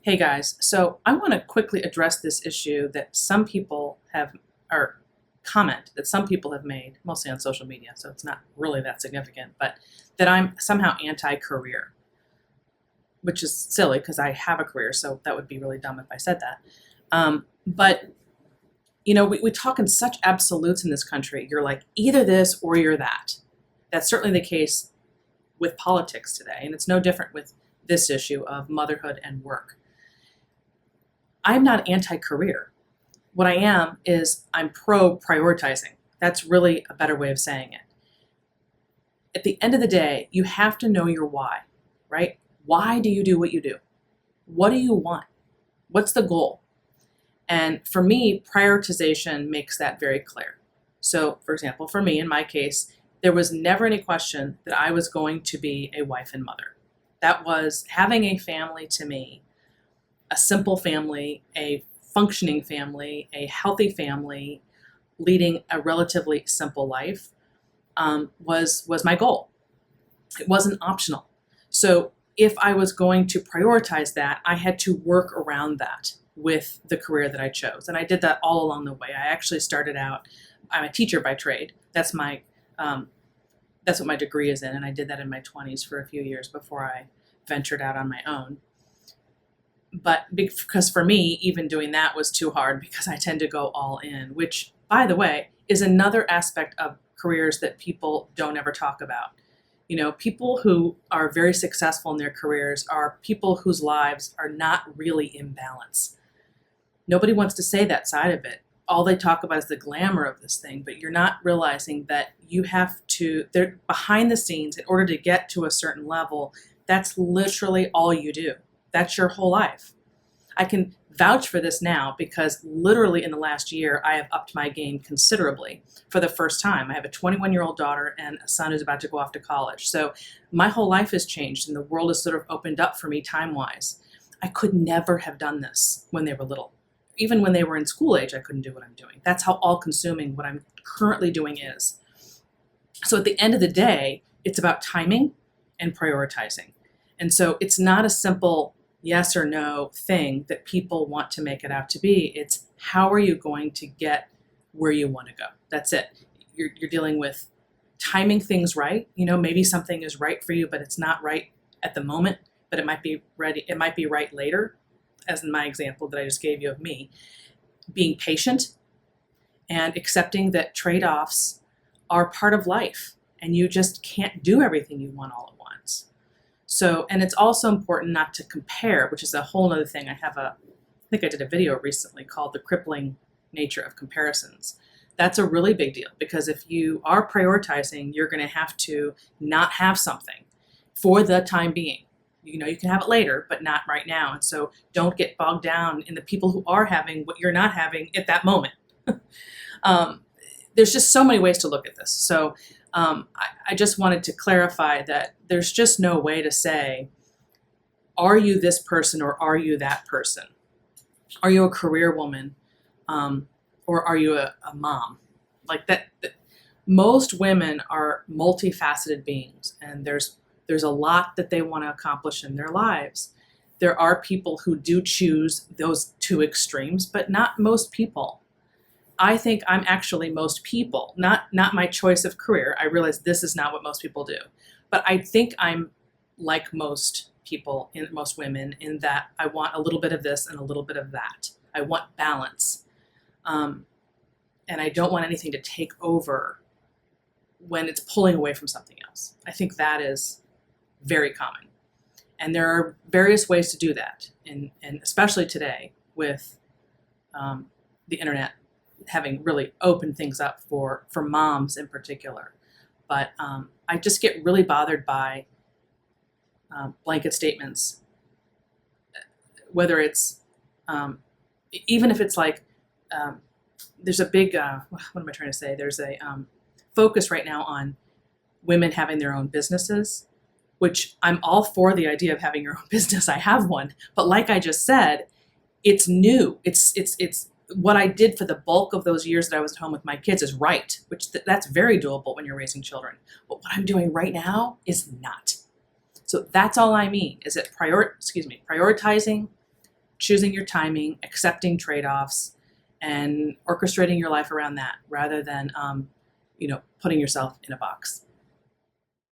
Hey guys, so I want to quickly address this issue that some people have, or comment that some people have made, mostly on social media, so it's not really that significant, but that I'm somehow anti-career, which is silly because I have a career, so that would be really dumb if I said that. But, you know, we talk in such absolutes in this country. You're like either this or you're that. That's certainly the case with politics today, and it's no different with this issue of motherhood and work. I'm not anti-career. What I am is I'm pro-prioritizing. That's really a better way of saying it. At the end of the day, you have to know your why, right? Why do you do what you do? What do you want? What's the goal? And for me, prioritization makes that very clear. So, for example, for me, in my case, there was never any question that I was going to be a wife and mother. That was having a family to me, a simple family, a functioning family, a healthy family, leading a relatively simple life, was my goal. It wasn't optional. So if I was going to prioritize that, I had to work around that with the career that I chose. And I did that all along the way. I actually started out, I'm a teacher by trade. That's what my degree is in. And I did that in my 20s for a few years before I ventured out on my own. But because for me, even doing that was too hard because I tend to go all in, which, by the way, is another aspect of careers that people don't ever talk about. You know, people who are very successful in their careers are people whose lives are not really in balance. Nobody wants to say that side of it. All they talk about is the glamour of this thing, but you're not realizing that you have to, they're behind the scenes in order to get to a certain level. That's literally all you do. That's your whole life. I can vouch for this now because literally in the last year, I have upped my game considerably for the first time. I have a 21-year-old daughter and a son who's about to go off to college. So my whole life has changed and the world has sort of opened up for me time-wise. I could never have done this when they were little. Even when they were in school age, I couldn't do what I'm doing. That's how all-consuming what I'm currently doing is. So at the end of the day, it's about timing and prioritizing. And so it's not a simple yes or no thing that people want to make it out to be. It's how are you going to get where you want to go? That's it. You're dealing with timing things right. You know, maybe something is right for you, but it's not right at the moment, but it might be ready. It might be right later, as in my example that I just gave you of me. Being patient and accepting that trade-offs are part of life and you just can't do everything you want all at once. So, and it's also important not to compare, which is a whole other thing. I think I did a video recently called The Crippling Nature of Comparisons. That's a really big deal because if you are prioritizing, you're going to have to not have something for the time being. You know, you can have it later, but not right now. And so don't get bogged down in the people who are having what you're not having at that moment. There's just so many ways to look at this. So I just wanted to clarify that there's just no way to say, are you this person or are you that person? Are you a career woman or are you a mom? Like that, most women are multifaceted beings and there's a lot that they want to accomplish in their lives. There are people who do choose those two extremes, but not most people. I think I'm actually most people, not my choice of career. I realize this is not what most people do, but I think I'm like most people, most women, in that I want a little bit of this and a little bit of that. I want balance. And I don't want anything to take over when it's pulling away from something else. I think that is very common. And there are various ways to do that, and especially today with the internet having really opened things up for moms in particular. But I just get really bothered by blanket statements, whether it's, even if it's like, there's a big, what am I trying to say? There's a focus right now on women having their own businesses, which I'm all for the idea of having your own business. I have one, but like I just said, it's new. It's what I did for the bulk of those years that I was at home with my kids is right, which that's very doable when you're raising children. But what I'm doing right now is not. So that's all I mean, is it prioritizing choosing your timing, accepting trade-offs, and orchestrating your life around that rather than, putting yourself in a box.